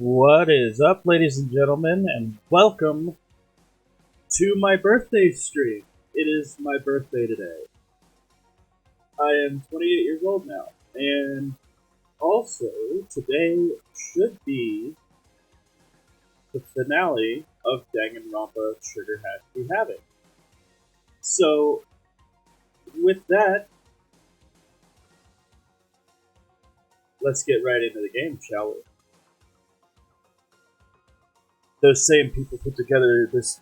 What is up, ladies and gentlemen, and welcome to my birthday stream. It is my birthday today. I am 28 years old now, and also today should be the finale of Danganronpa Trigger Hack We Have It. So, with that, let's get right into the game, shall we? Those same people put together this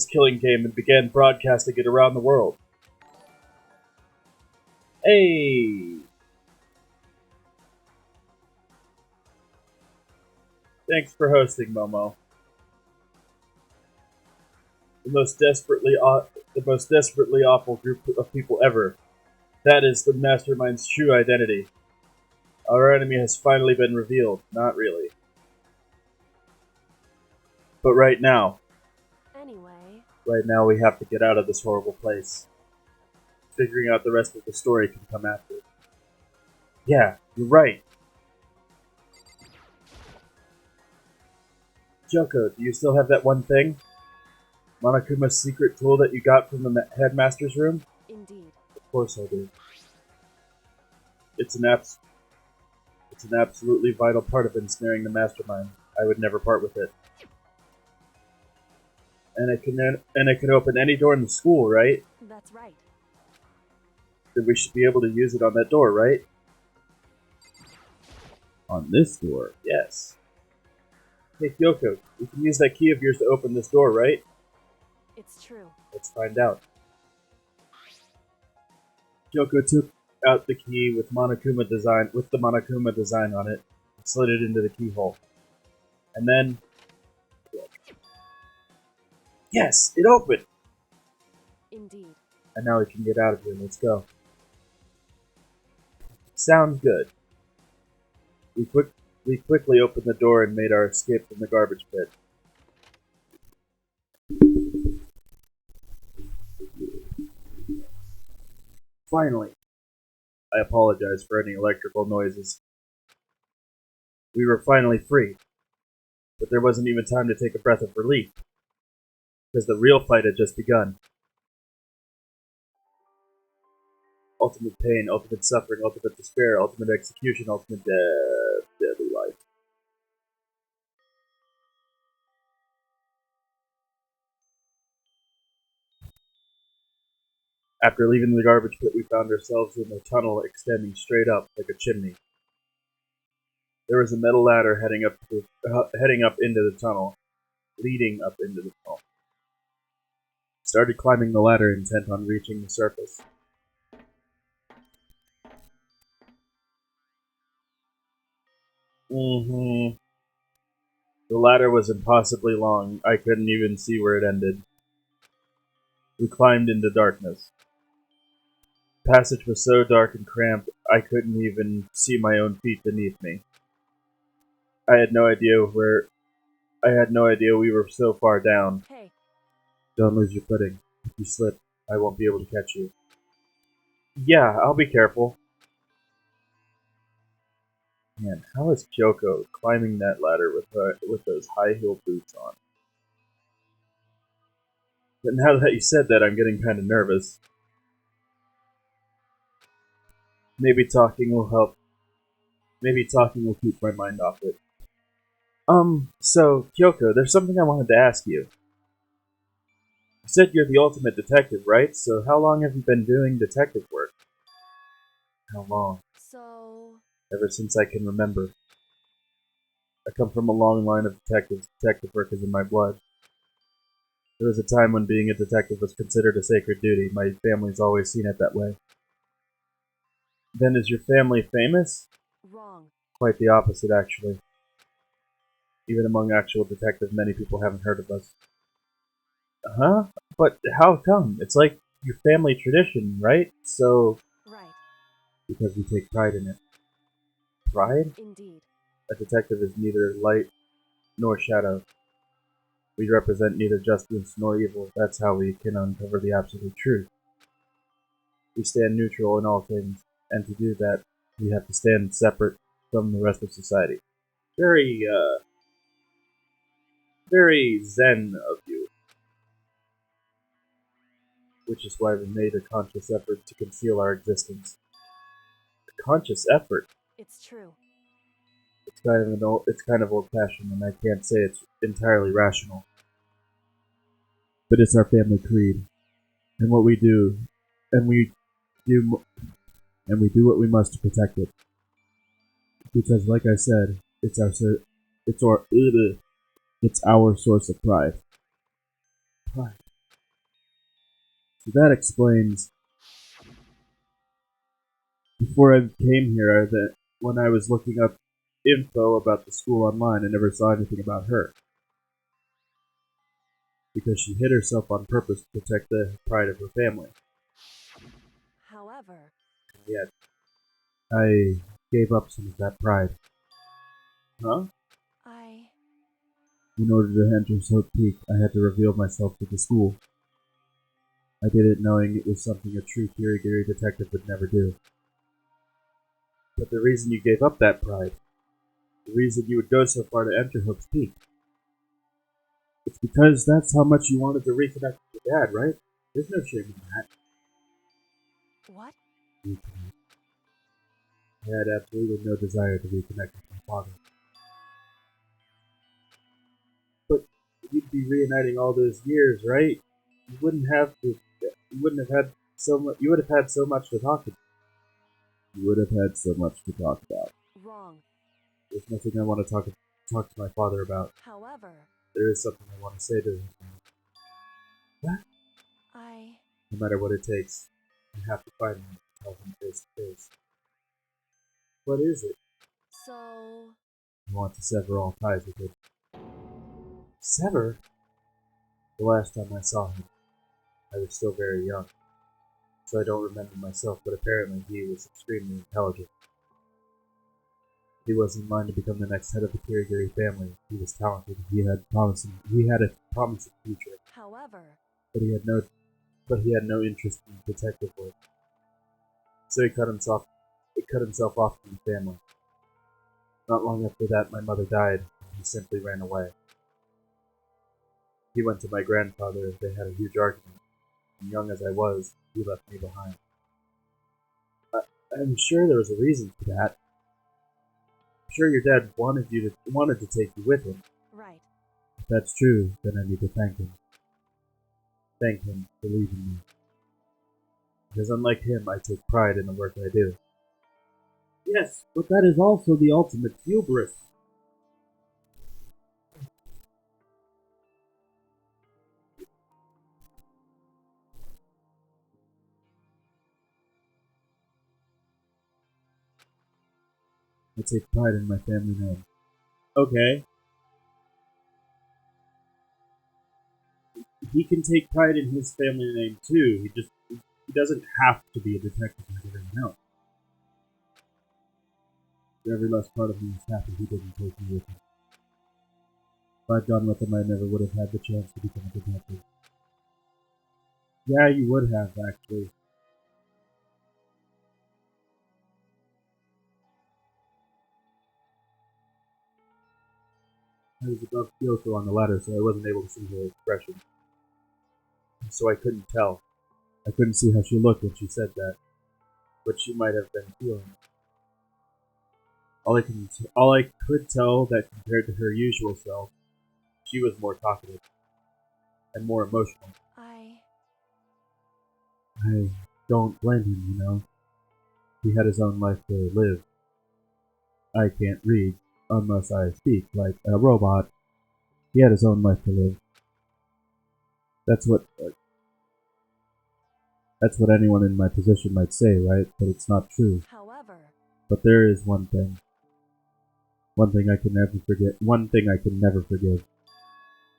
killing game and began broadcasting it around the world. Hey! Thanks for hosting, Momo. The most desperately awful group of people ever. That is the Mastermind's true identity. Our enemy has finally been revealed. Not really. But right now we have to get out of this horrible place. Figuring out the rest of the story can come after. Yeah, you're right. Joko, do you still have that one thing? Monokuma's secret tool that you got from the headmaster's room? Indeed. Of course I do. It's an absolutely vital part of ensnaring the mastermind. I would never part with it. And it can open any door in the school, right? That's right. Then we should be able to use it on that door, right? On this door, yes. Hey, Kyoko, you can use that key of yours to open this door, right? It's true. Let's find out. Kyoko took out the key with the Monokuma design on it, and slid it into the keyhole. And then... Yes! It opened! Indeed. And now we can get out of here. Let's go. Sounds good. We quickly opened the door and made our escape from the garbage pit. Finally. I apologize for any electrical noises. We were finally free. But there wasn't even time to take a breath of relief. Because the real fight had just begun. Ultimate pain, ultimate suffering, ultimate despair, ultimate execution, ultimate deadly life. After leaving the garbage pit, we found ourselves in a tunnel extending straight up like a chimney. There was a metal ladder heading up into the tunnel, leading up into the tunnel. Started climbing the ladder, intent on reaching the surface. The ladder was impossibly long. I couldn't even see where it ended. We climbed into darkness. The passage was so dark and cramped, I couldn't even see my own feet beneath me. I had no idea we were so far down. Hey. Don't lose your footing. If you slip, I won't be able to catch you. Yeah, I'll be careful. Man, how is Kyoko climbing that ladder with those high heel boots on? But now that you said that, I'm getting kind of nervous. Maybe talking will help. Maybe talking will keep my mind off it. So, Kyoko, there's something I wanted to ask you. You said you're the ultimate detective, right? So how long have you been doing detective work? How long? So... Ever since I can remember. I come from a long line of detectives. Detective work is in my blood. There was a time when being a detective was considered a sacred duty. My family's always seen it that way. Then is your family famous? Wrong. Quite the opposite, actually. Even among actual detectives, many people haven't heard of us. Huh? But how come? It's like your family tradition, right? So... Right. Because we take pride in it. Pride? Indeed. A detective is neither light nor shadow. We represent neither justice nor evil. That's how we can uncover the absolute truth. We stand neutral in all things, and to do that, we have to stand separate from the rest of society. Very, very zen of you. Which is why we made a conscious effort to conceal our existence. A conscious effort? It's true. It's kind of old-fashioned, and I can't say it's entirely rational. But it's our family creed, and what we do, and we do, and we do what we must to protect it. Because, like I said, it's our source of pride. Pride. So that explains. Before I came here, that when I was looking up info about the school online, I never saw anything about her. Because she hid herself on purpose to protect the pride of her family. However, Yet, I gave up some of that pride. Huh? In order to enter Soap Peak, I had to reveal myself to the school. I did it knowing it was something a true Kirigiri detective would never do. But the reason you gave up that pride, the reason you would go so far to enter Hope's Peak, it's because that's how much you wanted to reconnect with your dad, right? There's no shame in that. What? I had absolutely no desire to reconnect with my father. But you'd be reuniting all those years, right? You wouldn't have had so much. You would have had so much to talk about. You would have had so much to talk about. Wrong. There's nothing I want to talk to my father about. However, there is something I want to say to him. What? No matter what it takes, I have to find him and tell him face to face. What is it? So... I want to sever all ties with him. Sever? The last time I saw him, I was still very young, so I don't remember myself, but apparently he was extremely intelligent. He was in line to become the next head of the Kirigiri family. He was talented. He had a promising future. However, but he had no interest in detective work. So he cut himself off from the family. Not long after that, my mother died, and he simply ran away. He went to my grandfather. They had a huge argument, and young as I was, he left me behind. I'm sure there was a reason for that. I'm sure your dad wanted to take you with him. Right. If that's true, then I need to thank him. Thank him for leaving me. Because unlike him, I take pride in the work I do. Yes, but that is also the ultimate hubris. I take pride in my family name. Okay. He can take pride in his family name too. He doesn't have to be a detective like everyone else. Every last part of me is happy he didn't take me with him. If I'd gone with him, I never would have had the chance to become a detective. Yeah, you would have, actually. I was above Kyoko on the ladder, so I wasn't able to see her expression. So I couldn't tell. I couldn't see how she looked when she said that. But she might have been feeling. All I could tell that compared to her usual self, she was more talkative and more emotional. I don't blame him, you know. He had his own life to live. I can't read unless I speak like a robot. He had his own life to live. That's what anyone in my position might say, right? But it's not true. However, but there is one thing. One thing I can never forget. One thing I can never forgive.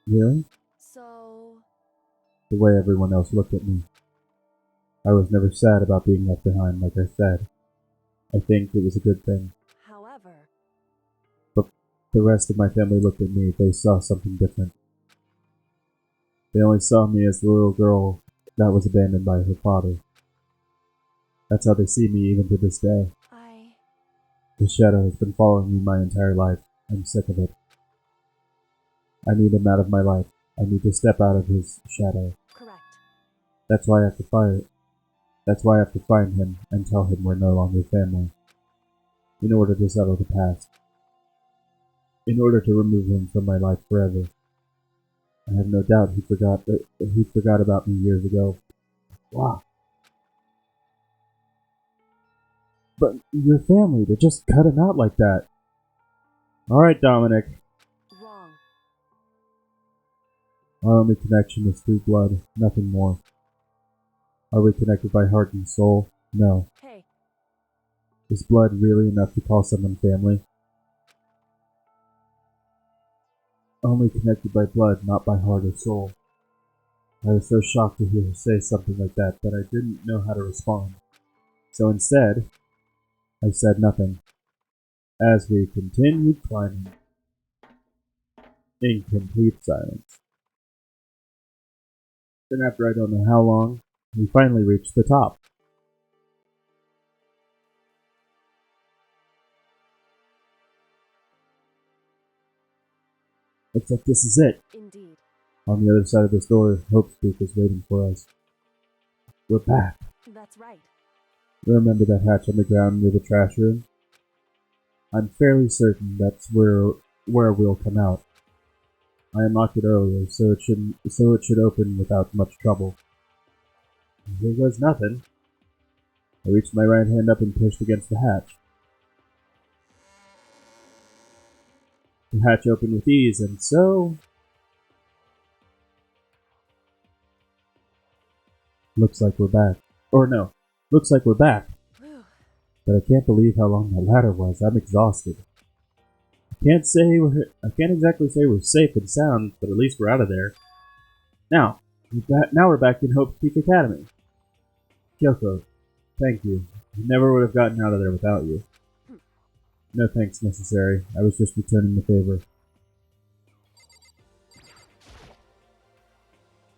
Really? So... The way everyone else looked at me. I was never sad about being left behind, like I said. I think it was a good thing. However... But the rest of my family looked at me. They saw something different. They only saw me as the little girl that was abandoned by her father. That's how they see me even to this day. The shadow has been following me my entire life. I'm sick of it. I need him out of my life. I need to step out of his shadow. Correct. That's why I have to fight. That's why I have to find him and tell him we're no longer family. In order to settle the past. In order to remove him from my life forever. I have no doubt he forgot about me years ago. Wow. But your family, to just cut him out like that. Alright, Dominic. Wrong. Our only connection is through blood, nothing more. Are we connected by heart and soul? No. Hey. Is blood really enough to call someone family? Only connected by blood, not by heart or soul. I was so shocked to hear her say something like that I didn't know how to respond. So instead, I said nothing, as we continued climbing, in complete silence. Then after I don't know how long, we finally reached the top. Looks like this is it. Indeed. On the other side of this door, Hope's Peak is waiting for us. We're back. That's right. Remember that hatch on the ground near the trash room? I'm fairly certain that's where we'll come out. I unlocked it earlier, so it should open without much trouble. Here goes nothing. I reached my right hand up and pushed against the hatch. The hatch opened with ease, and so... Looks like we're back. Or no, looks like we're back. Whew. But I can't believe how long that ladder was. I'm exhausted. I can't exactly say we're safe and sound, but at least we're out of there. Now we're back in Hope Peak Academy. Kyoko, thank you. I never would have gotten out of there without you. No thanks necessary. I was just returning the favor.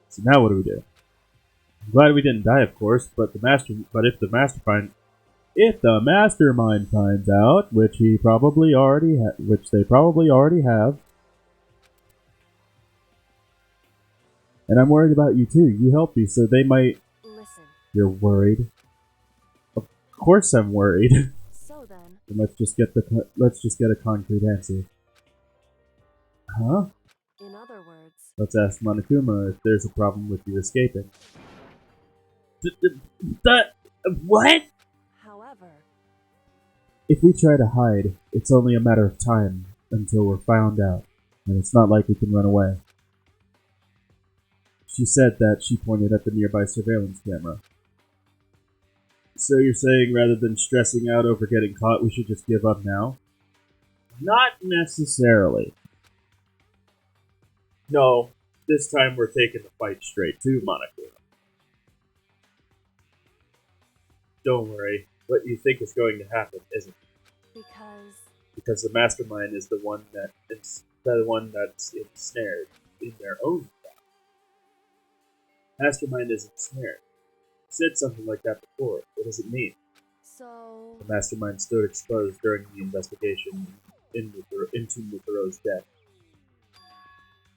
So now what do we do? I'm glad we didn't die, of course, but if the mastermind finds out, which they probably already have, and I'm worried about you too. You helped me, so they might. Listen. You're worried. Of course, I'm worried. So then. And let's just get a concrete answer. Huh? In other words. Let's ask Monokuma if there's a problem with you escaping. What? However. If we try to hide, it's only a matter of time until we're found out, and it's not like we can run away. She said that she pointed at the nearby surveillance camera. So you're saying rather than stressing out over getting caught, we should just give up now? Not necessarily. No, this time we're taking the fight straight to Monokuma. Don't worry, what you think is going to happen isn't. Because the mastermind is the one that's ensnared in their own trap. Mastermind is ensnared. You said something like that before. What does it mean? So. The mastermind stood exposed during the investigation into Mukuro's death.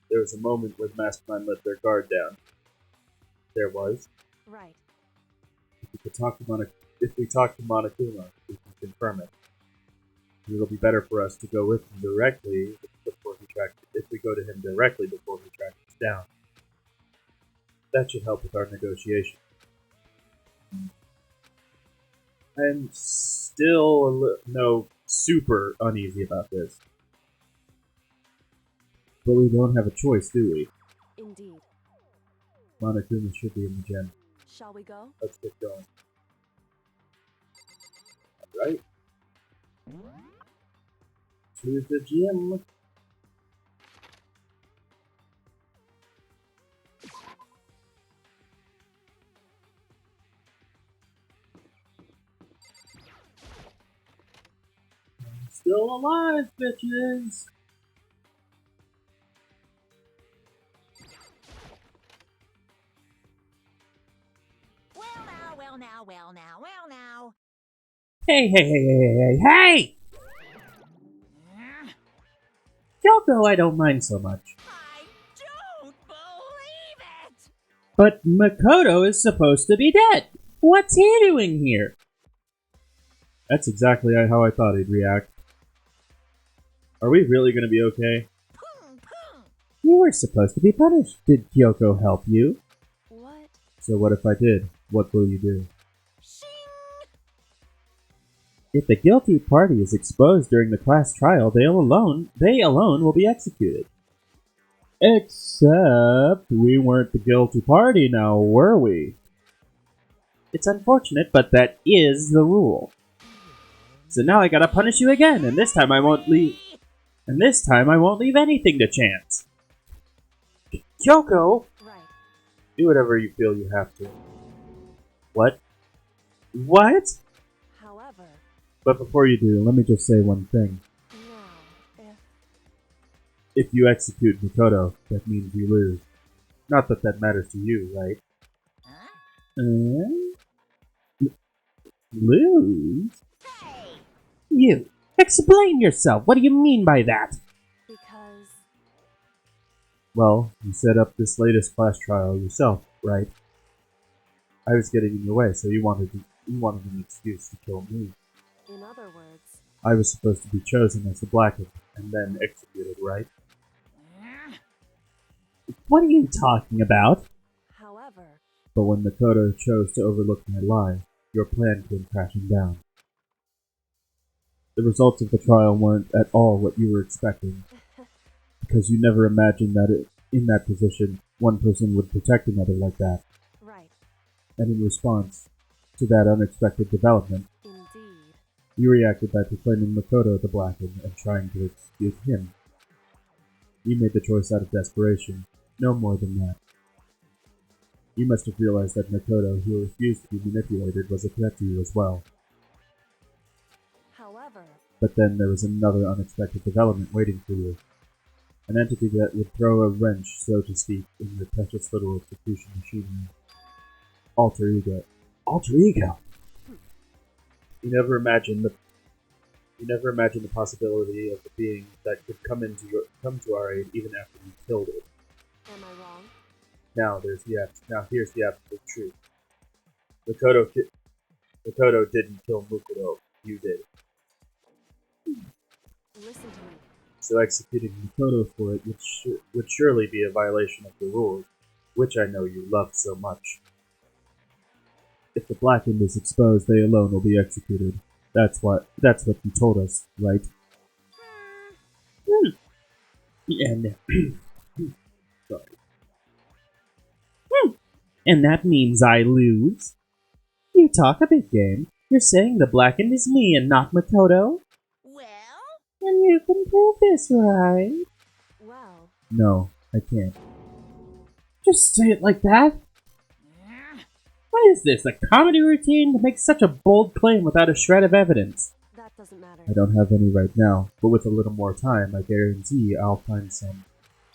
There was a moment where the mastermind let their guard down. There was. Right. If we talk to Monokuma, we can confirm it. It'll be better for us to go with him directly if we go to him directly before he tracks us down. That should help with our negotiation. I'm still super uneasy about this. But we don't have a choice, do we? Indeed. Monokuma should be in the gym. Shall we go? Let's get going. Alright. To the gym. I'm still alive, bitches! Well now. Hey! Kyoko I don't mind so much. I don't believe it! But Makoto is supposed to be dead. What's he doing here? That's exactly how I thought he'd react. Are we really going to be okay? You were supposed to be punished. Did Kyoko help you? What? So what if I did? What will you do? Shing! If the guilty party is exposed during the class trial, they alone will be executed. Except we weren't the guilty party now, were we? It's unfortunate, but that is the rule. So now I gotta punish you again, and this time I won't leave anything to chance. Kyoko! Right. Do whatever you feel you have to. What? What? However, But before you do, let me just say one thing. now, If you execute Makoto, that means you lose. Not that that matters to you, right? Huh? Lose? Hey! You! Explain yourself! What do you mean by that? because Well, you set up this latest class trial yourself, right? I was getting in your way, so you wanted an excuse to kill me. in other words, I was supposed to be chosen as the Blackened, and then executed, right? What are you talking about? however, But when Makoto chose to overlook my lie, your plan came crashing down. The results of the trial weren't at all what you were expecting, because you never imagined that in that position, one person would protect another like that. right, And in response to that unexpected development, indeed. you reacted by proclaiming Makoto the Blackened and trying to execute him. You made the choice out of desperation, no more than that. You must have realized that Makoto, who refused to be manipulated, was a threat to you as well. However, But then there was another unexpected development waiting for you. An entity that would throw a wrench, so to speak, in your precious little execution machinery. Alter ego. Alter ego! You never imagined the possibility of a being that could come to our aid even after you killed it. am I wrong? Now here's the absolute truth. Makoto didn't kill Mukoto. You did. Listen to me. So executing Makoto for it would surely be a violation of the rules, which I know you love so much. If the Blackened is exposed, they alone will be executed. That's what you told us, right? And sorry. And that means I lose? You talk a big game. You're saying the Blackened is me and not Makoto? Well? And you can prove this, right? Well, No, I can't. Just say it like that? What is this, a comedy routine to make such a bold claim without a shred of evidence? that doesn't matter. I don't have any right now, but with a little more time, I guarantee I'll find some.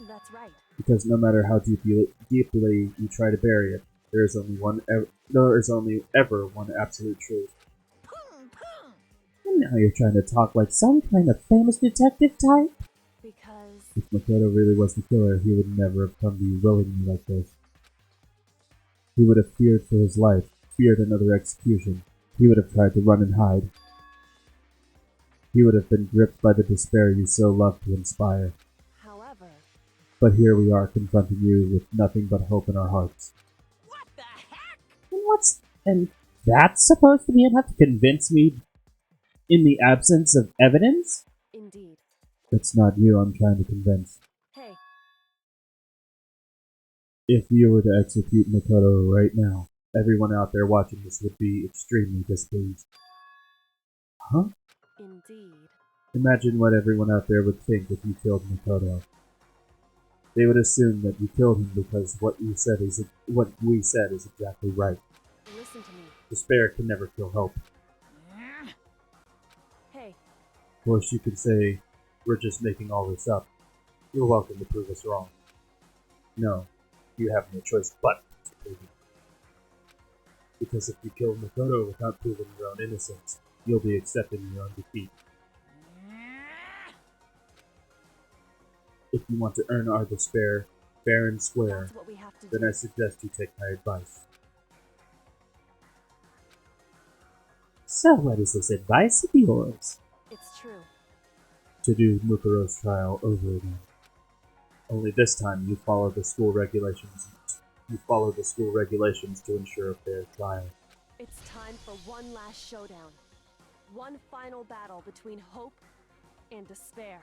That's right. Because no matter how deeply you try to bury it, there is only ever one absolute truth. And now you're trying to talk like some kind of famous detective type? Because If Makoto really was the killer, he would never have come to you willingly like this. He would have feared for his life, feared another execution. He would have tried to run and hide. He would have been gripped by the despair you so love to inspire. however, But here we are confronting you with nothing but hope in our hearts. What the heck? And that's supposed to be enough to convince me in the absence of evidence? indeed. It's not you I'm trying to convince. Hey, If you were to execute Makoto right now, everyone out there watching this would be extremely displeased. Huh? indeed. Imagine what everyone out there would think if you killed Makoto. They would assume that you killed him because what we said is exactly right. Listen to me. Despair can never kill hope. Hey, Of course, you could say, we're just making all this up. You're welcome to prove us wrong. No, you have no choice but to prove it. Because if you kill Makoto without proving your own innocence, you'll be accepting your own defeat. If you want to earn our despair fair and square, That's what we have to then do. I suggest you take my advice. So what is this advice of yours? It's true. To do Mukuro's trial over again. Only this time you follow the school regulations. You follow the school regulations to ensure a fair trial. It's time for one last showdown. One final battle between hope and despair.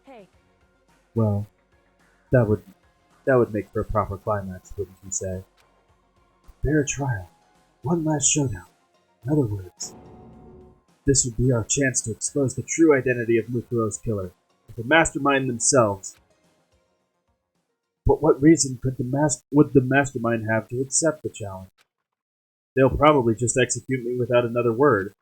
Hey, Well, that would make for a proper climax, wouldn't you say? Fair trial. One last showdown. In other words, this would be our chance to expose the true identity of Mukuro's killer, the mastermind themselves. But what reason would the mastermind have to accept the challenge? They'll probably just execute me without another word.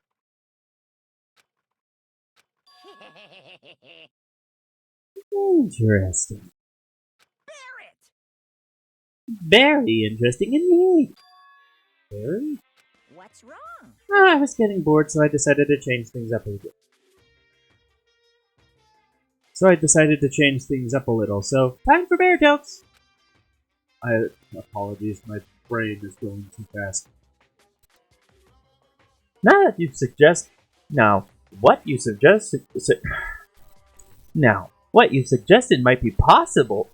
Interesting. Barrett! Very interesting indeed. Very? What's wrong? I was getting bored, so I decided to change things up a little. So, time for bear jokes. Apologies, my brain is going too fast. Now that you suggest, now what you suggested might be possible,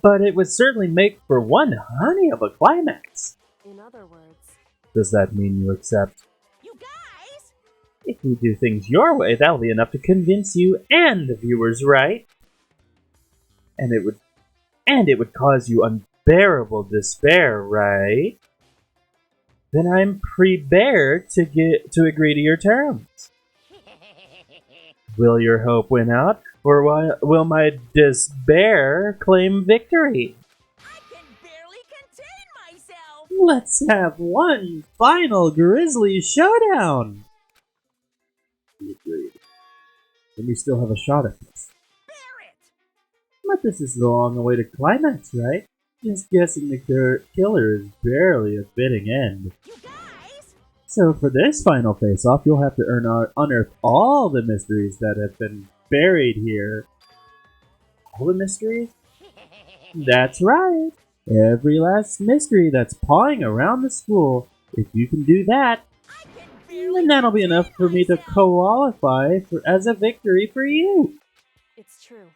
but it would certainly make for one honey of a climax. in other words, Does that mean you accept? You guys! If we do things your way, that'll be enough to convince you and the viewers, right? And it would cause you unbearable despair, right? Then I'm prepared to agree to your terms. Will your hope win out, or will my despair claim victory? I can barely contain myself! Let's have one final grisly showdown! Agreed. Then we still have a shot at this. Barrett! But this is the long-awaited climax, right? Just guessing the killer is barely a fitting end. You guys! So for this final face-off, you'll have to unearth all the mysteries that have been buried here. All the mysteries? That's right! Every last mystery that's pawing around the school. If you can do that, I can barely then that'll be enough for me to myself. qualify as a victory for you. it's true.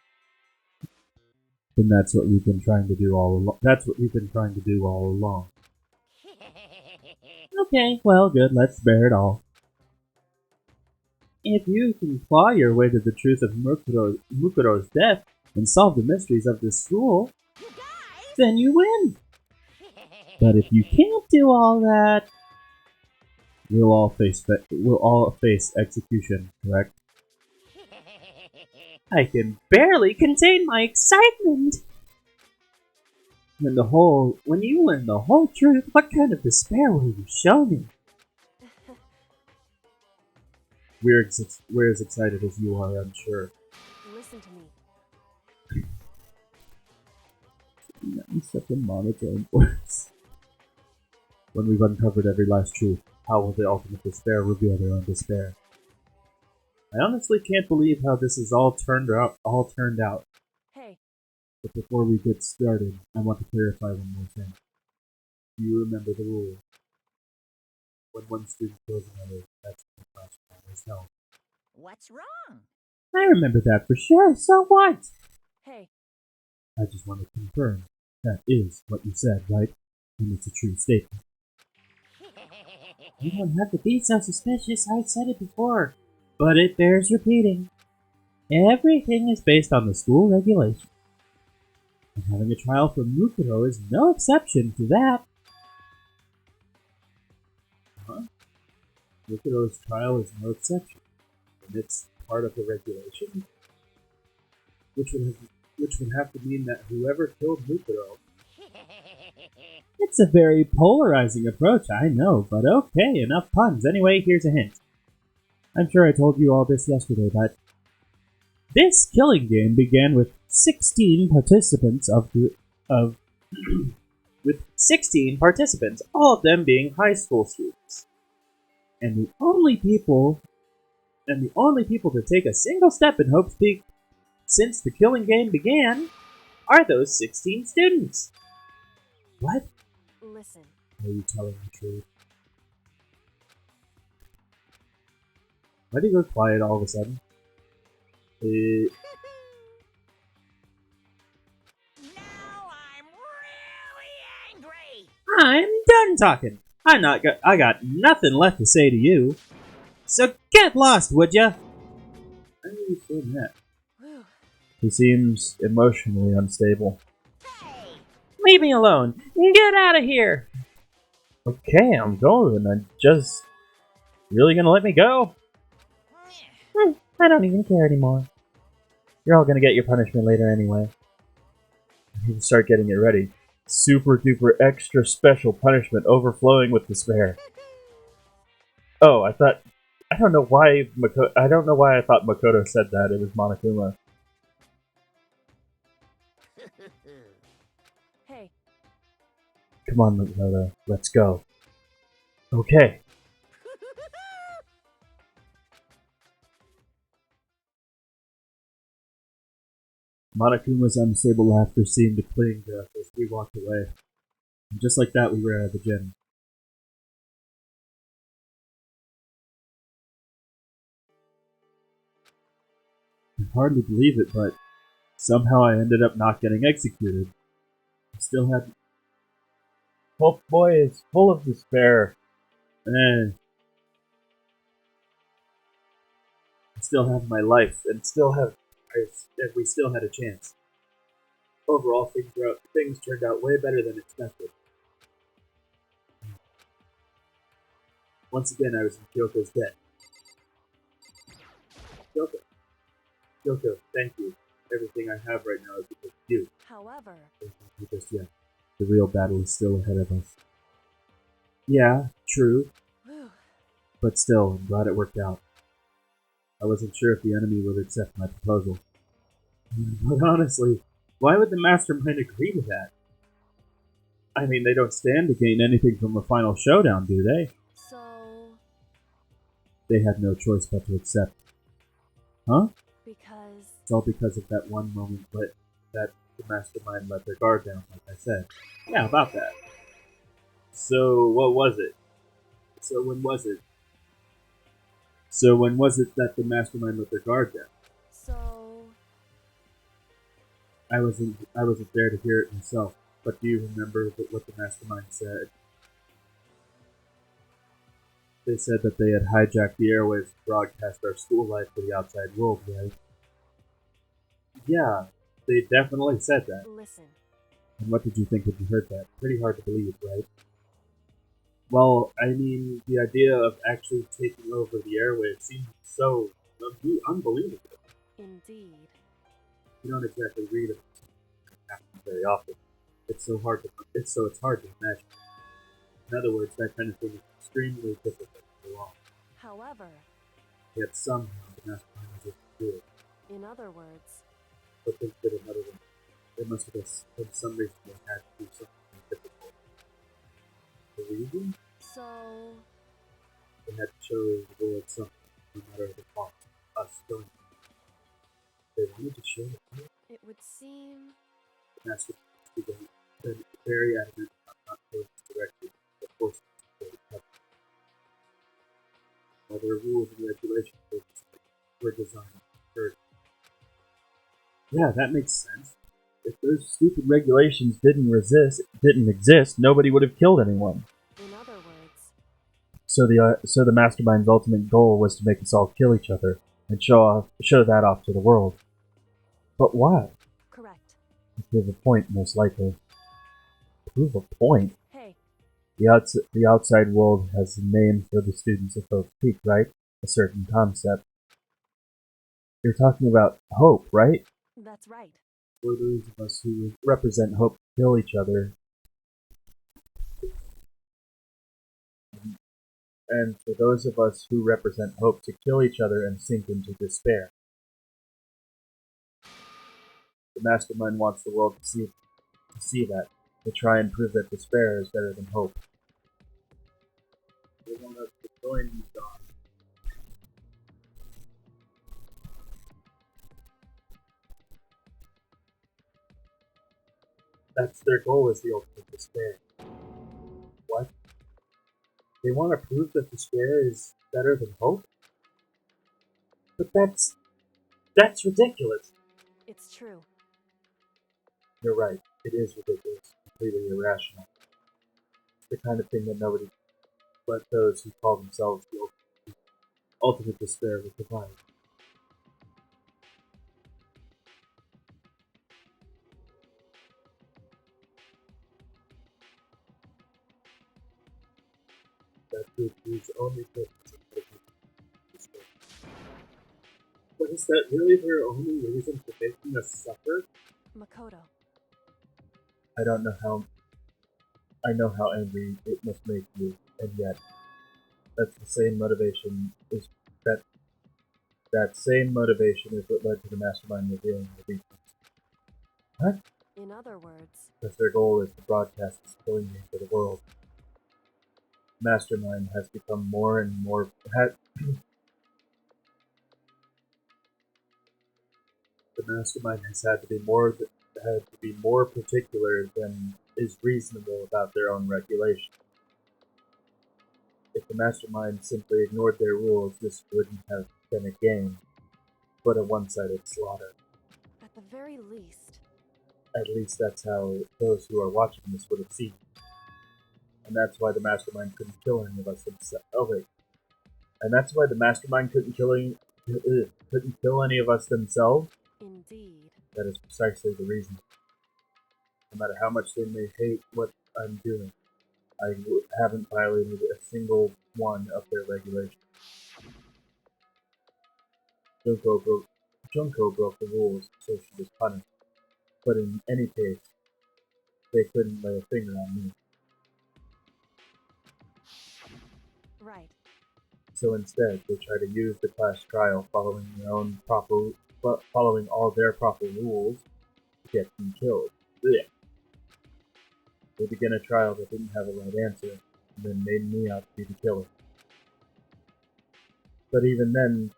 Then that's what we've been trying to do all along. That's what we've been trying to do all along. Okay, well, good, let's bear it all. If you can claw your way to the truth of Mukuro's death and solve the mysteries of this school, You guys! then you win. But if you can't do all that, We'll all face execution, correct? I can barely contain my excitement. When you learn the whole truth, what kind of despair will you show me? We're as excited as you are, I'm sure. Listen to me. In such a monotone voice. When we've uncovered every last truth, how will the ultimate despair reveal their own despair? I honestly can't believe how this is all turned out. Hey, But before we get started, I want to clarify one more thing. Do you remember the rule? When one student kills another, that's when the class trial is held. What's wrong? I remember that for sure, so what? hey, I just want to confirm that is what you said, right? And it's a true statement. You don't have to be so suspicious, I said it before. But it bears repeating. Everything is based on the school regulations. And having a trial for Mukuro is no exception to that. Mukuro's trial is no exception, and it's part of the regulation, which would have to mean that whoever killed Mukuro. It's a very polarizing approach, I know, but okay, enough puns. Anyway, here's a hint. I'm sure I told you all this yesterday, but this killing game began with 16 participants with 16 participants, all of them being high school students. And the only people And the only people to take a single step in Hope's Peak since the killing game began are those 16 students. What? Listen, Are you telling the truth? Why do you go quiet all of a sudden? Now I'm really angry. I'm done talking. I got nothing left to say to you. So get lost, would ya? I knew he was doing that. whew, He seems emotionally unstable. Hey, Leave me alone! Get out of here! Okay, I'm going. I'm just really gonna let me go? I don't even care anymore. You're all gonna get your punishment later anyway. I need to start getting it ready. Super duper extra special punishment overflowing with despair. Oh, I don't know why I thought Makoto said that. It was Monokuma. hey, Come on, Makoto. Let's go. Okay. Monokuma's unstable laughter seemed to cling to us as we walked away. And just like that, we were out of the gym. I hardly believe it, but somehow I ended up not getting executed. I still had. Hope Boy is full of despair. I still have my life, and we still had a chance. Overall, things turned out way better than expected. Once again, I was in Kyoko's debt. Kyoko, thank you. Everything I have right now is because of you. however, Because, yeah, the real battle is still ahead of us. Yeah, true, whew, but still, I'm glad it worked out. I wasn't sure if the enemy would accept my proposal. But honestly, why would the mastermind agree to that? I mean, they don't stand to gain anything from a final showdown, do they? so, They had no choice but to accept. Huh? because, It's all because of that one moment that the mastermind let their guard down, like I said. Yeah, about that. So, what was it? So when was it? So when was it that the mastermind let their guard down? so, I wasn't there to hear it myself, but do you remember what the mastermind said? They said that they had hijacked the airwaves to broadcast our school life to the outside world, right? Yeah, they definitely said that. listen, And what did you think when you heard that? Pretty hard to believe, right? Well, I mean, the idea of actually taking over the airwaves seems so unbelievable. indeed. You don't exactly read of it happen very often. It's hard to imagine. In other words, that kind of thing is extremely difficult to pull off. However, Yet somehow the mastermind was able to do it. in other words, But they did another one. There must have been some reason they had to do something difficult. The reason? so, They had to show the world something, no matter the cost. Us doing it. They wanted to show it. it would seem, The mastermind was been very adamant about not showing us directly, but forcing us to show the cover. While their rules and regulations were designed to encourage. Yeah, that makes sense. If those stupid regulations didn't exist, nobody would have killed anyone. in other words, So the mastermind's ultimate goal was to make us all kill each other and show that off to the world. But why? correct. To prove a point, most likely. Prove a point? Hey, The outside world has a name for the students of Hope's Peak, right? A certain concept. You're talking about hope, right? that's right. For those of us who Represent hope to kill each other. And for those of us who represent hope to kill each other and sink into despair. The mastermind wants the world to see that, to try and prove that despair is better than hope. they want us to join these gods. That's their goal, is the ultimate despair. What? They want to prove that despair is better than hope? But that's ridiculous. It's true. You're right. It is ridiculous. Completely irrational. It's the kind of thing that nobody but those who call themselves the ultimate despair would provide. That would be his only purpose of making despair. But is that really their only reason for making us suffer? Makoto. I don't know how. I know how angry it must make you, and yet, that's the same motivation. That that same motivation is what led to the mastermind revealing the weakness. What? In other words, Because their goal is to broadcast this killing me to the world. Mastermind has become more and more. The mastermind has had to be more particular than is reasonable about their own regulation. If the mastermind simply ignored their rules, this wouldn't have been a game, but a one-sided slaughter. at the very least, At least that's how those who are watching this would have seen it. And that's why the mastermind couldn't kill any of us themselves. Oh wait. And that's why the mastermind couldn't kill any of us themselves? indeed. That is precisely the reason. No matter how much they may hate what I'm doing, I haven't violated a single one of their regulations. Junko broke the rules, so she was punished. But in any case, they couldn't lay a finger on me. Right. So instead, they try to use the class trial following all their proper rules to get me killed. Blech. They began a trial that didn't have a right answer, and then made me out to be the killer. But even that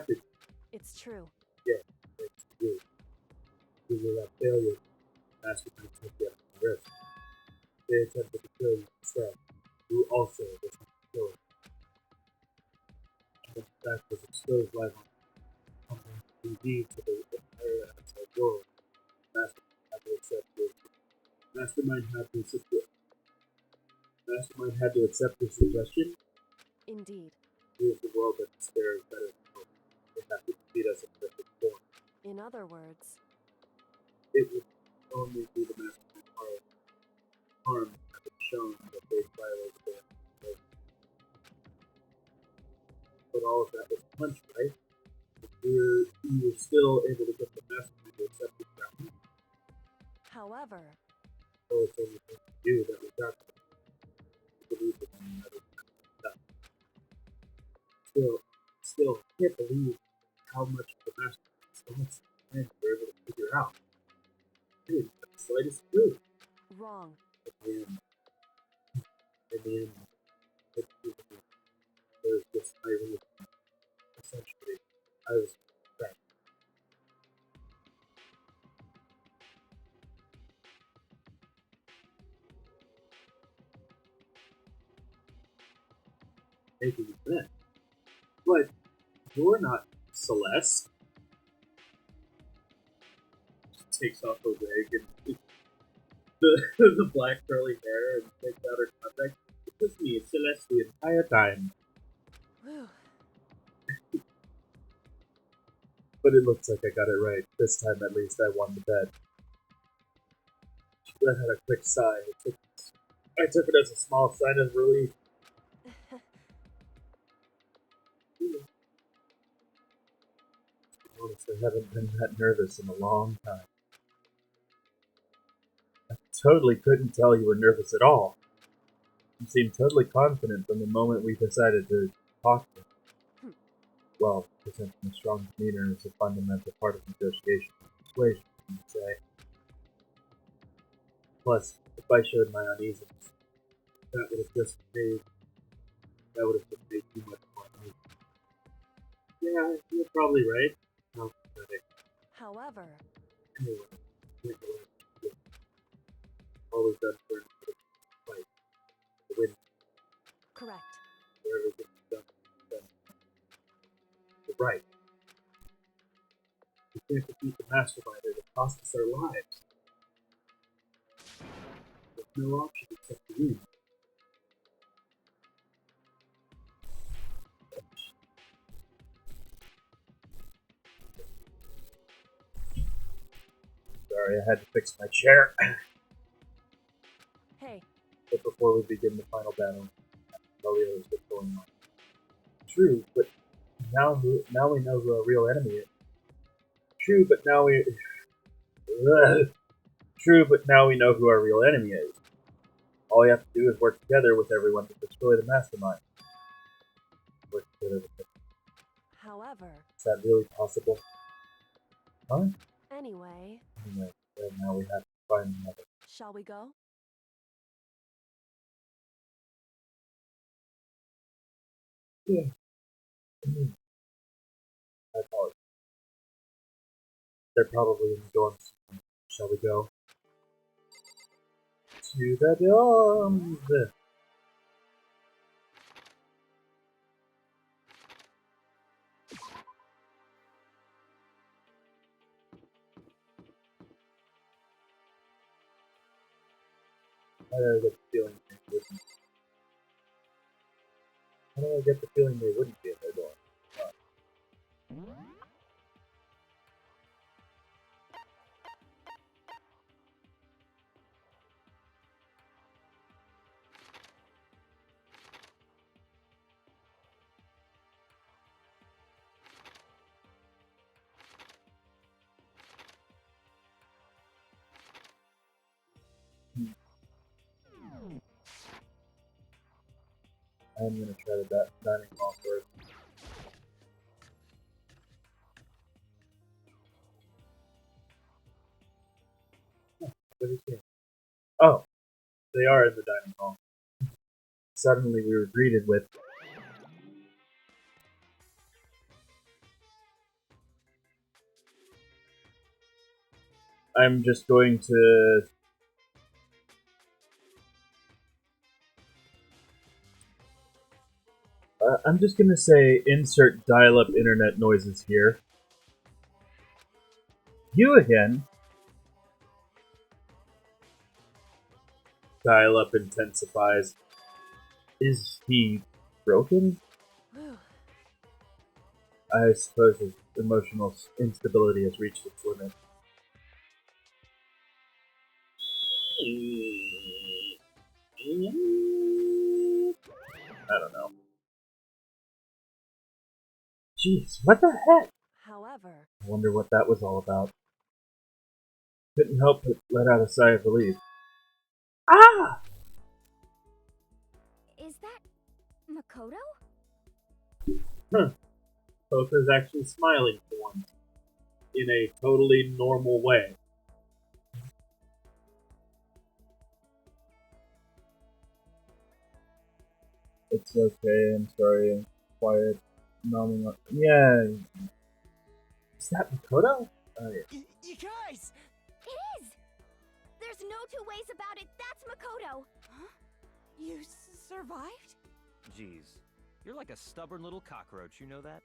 didn't. It's true. Yeah, it's you. Due to that failure, Mastermind took the risk. They attempted to kill you instead, who also was not killed. And the fact was exposed live on TV to the entire outside world. Mastermind had to accept this. Mastermind had to accept the suggestion. Indeed. Prove the world that despair is better than hope. They have to defeat us in perfect form. In other words, It would only do the mastermind harm if it's shown that they violated their oath. But all of that was punched, right? You were still able to get the mastermind to accept the challenge. however, So it's only thing to do that we got to believe in one another. Still, can't believe how much the mastermind and were able to figure out. I didn't have the slightest clue. wrong. In the end, there was this irony. Essentially, I was right. Making it then. But you're not Celeste. She takes off her wig and the black curly hair and takes out her contact. It was me, Celeste, the entire time. Whew. But it looks like I got it right. This time, at least, I won the bet. She let out a quick sigh. I took it as a small sign of relief. Honest, I haven't been that nervous in a long time. I totally couldn't tell you were nervous at all. You seemed totally confident from the moment we decided to talk to you. Well, presenting a strong demeanor is a fundamental part of negotiation and persuasion, you would say. Plus, if I showed my uneasiness, that would have just made too much more uneasy. Yeah, you're probably right. How pathetic. However, Anyway, can't go into it. always done for an fight. To win, Correct. for everything done the right. We can't defeat the mastermind, it would cost us our lives. There's no option except to win. Sorry, I had to fix my chair. Hey, But before we begin the final battle, tell the others what's going on. True, but now we know who our real enemy is. True, but now we True, but now we know who our real enemy is. All we have to do is work together with everyone to destroy the mastermind. Work together with them. however, Is that really possible? Huh? anyway, Anyway, right now we have to find another. shall we go? Yeah. I apologize. They're probably in the dorms. Shall we go? To the dorms! How do I get the feeling they wouldn't? How do I get the feeling they wouldn't be in their dorm? I'm gonna try the dining hall first. What is it? Oh, they are in the dining hall. Suddenly we were greeted with I'm just going to I'm just gonna say insert dial-up internet noises here. You again? Dial-up intensifies. Is he broken? Whew. I suppose his emotional instability has reached its limit. I don't know. Jeez, what the heck? However, I wonder what that was all about. Couldn't help but let out a sigh of relief. Ah! Is that Makoto? Koko's actually smiling for once. In a totally normal way. It's okay, I'm sorry, I'm quiet. Yeah. Is that Makoto? Oh, yeah. You guys! It is! There's no two ways about it. That's Makoto. Huh? You survived? Jeez, you're like a stubborn little cockroach, you know that?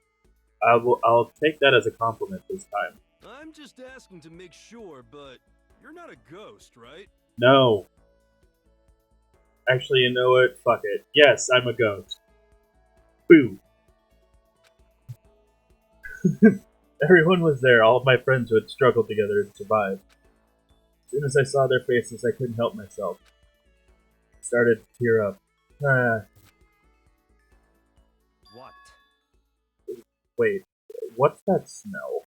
I'll take that as a compliment this time. I'm just asking to make sure, but you're not a ghost, right? No. Actually, you know what? Fuck it. Yes, I'm a ghost. Boo. Everyone was there, all of my friends who had struggled together and survived. As soon as I saw their faces, I couldn't help myself. I started to tear up. What? Wait, what's that smell?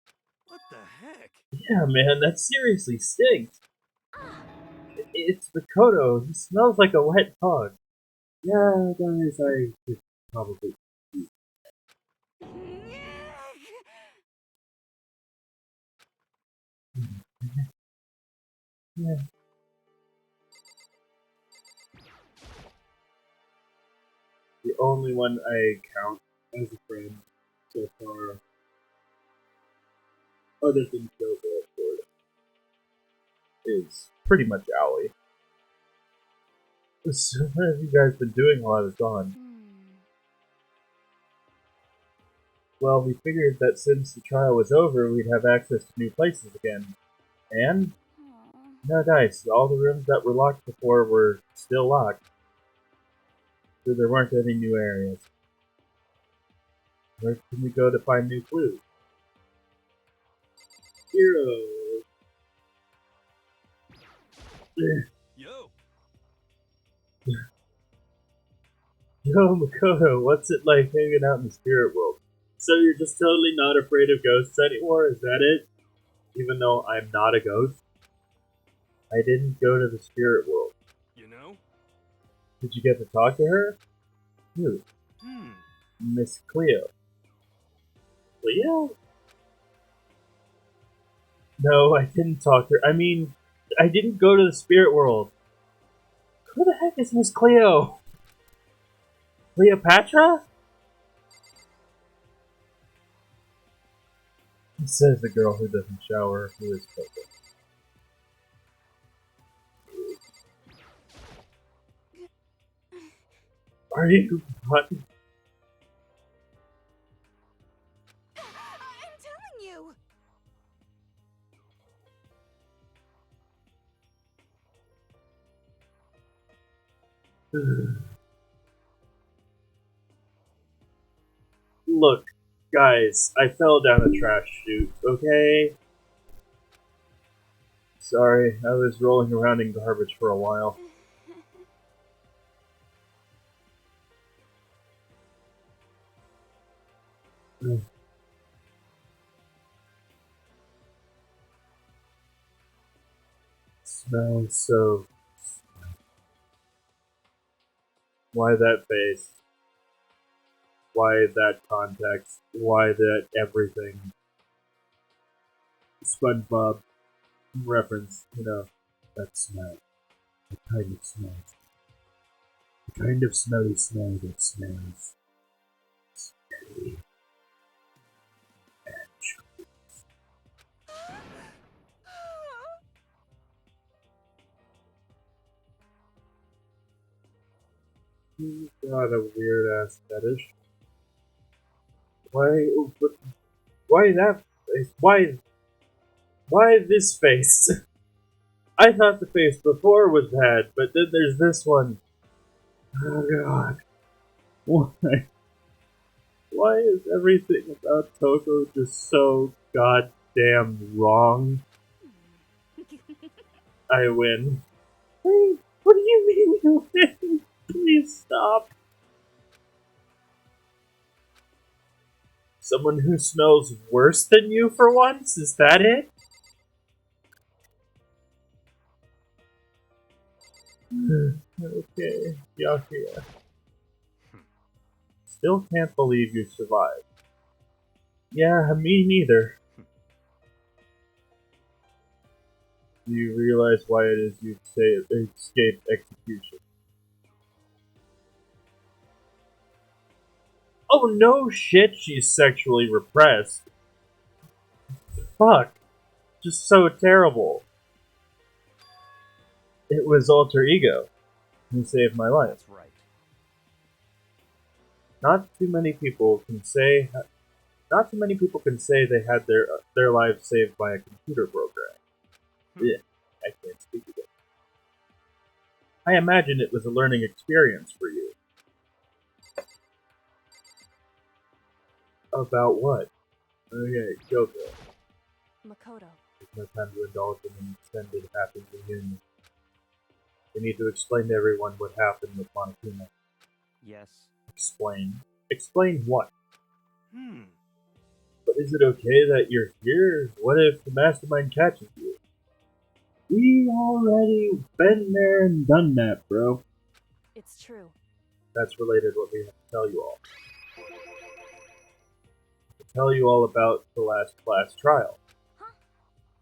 What the heck? Yeah, man, that seriously stinks. It's Makoto. He smells like a wet dog. Yeah, guys, I should probably. Yeah. The only one I count as a friend so far, other than Kyoko, of course, is pretty much Aoi. So what have you guys been doing while I was gone? Well, we figured that since the trial was over, we'd have access to new places again. And? No dice. All the rooms that were locked before were still locked. So there weren't any new areas. Where can we go to find new clues? Hero. Yo, Yo, Makoto, what's it like hanging out in the spirit world? So you're just totally not afraid of ghosts anymore? Is that it? Even though I'm not a ghost? I didn't go to the spirit world. you know? Did you get to talk to her? Who? Miss Cleo. Cleo? No, I didn't talk to her. I mean, I didn't go to the spirit world. Who the heck is Miss Cleo? Cleopatra? Says the girl who doesn't shower, who is Coco. Are you what? I'm telling you. Look, guys, I fell down a trash chute, okay? Sorry, I was rolling around in garbage for a while. Smells so... Why that face? Why that context? Why that everything? SpongeBob reference, you know, that smell. The kind of smell. The kind of smelly smell that smells smelly. He's got a weird ass fetish. Why that face? Why this face? I thought the face before was bad, but then there's this one. Oh god. Why? Why is everything about Toko just so goddamn wrong? I win. Hey, what do you mean you win? Please stop. Someone who smells worse than you for once? Is that it? Okay, Yakuya. Still can't believe you survived. Yeah, me neither. Do you realize why it is you escaped execution? Oh no shit, she's sexually repressed. Fuck. Just so terrible. It was alter ego who saved my life. That's right. Not too many people can say they had their lives saved by a computer program. Yeah, I can't speak again. I imagine it was a learning experience for you. About what? Okay, Kyoko. Makoto. There's no time to indulge in an extended happy reunion. We need to explain to everyone what happened with Monokuma. Yes. Explain? Explain what? Hmm. But is it okay that you're here? What if the mastermind catches you? We already been there and done that, bro. It's true. That's related what we have to tell you all. To tell you all about the last class trial. Huh?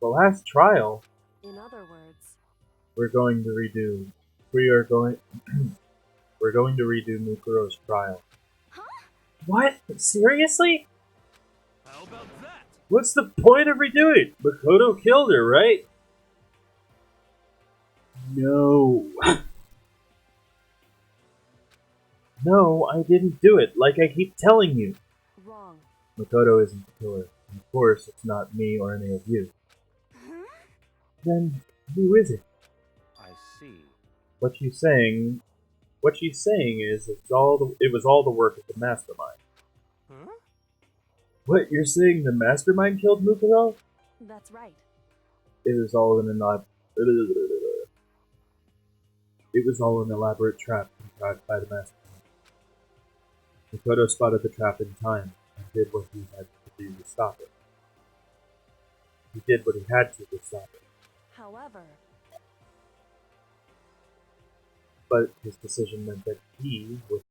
The last trial? In other words, We're going to redo we're going to redo Mukuro's trial. Huh? What? Seriously? How about that? What's the point of redoing? Makoto killed her, right? No. No, I didn't do it, like I keep telling you. Wrong. Makoto isn't the killer. And of course, it's not me or any of you. Then, who is it? I see. What she's saying is it was all the work of the mastermind. Huh? What, you're saying the mastermind killed Mukuro? That's right. It was all an elaborate trap contrived by the mastermind. Makoto spotted the trap in time and did what he had to do to stop it. He did what he had to stop it. However, But his decision meant that he was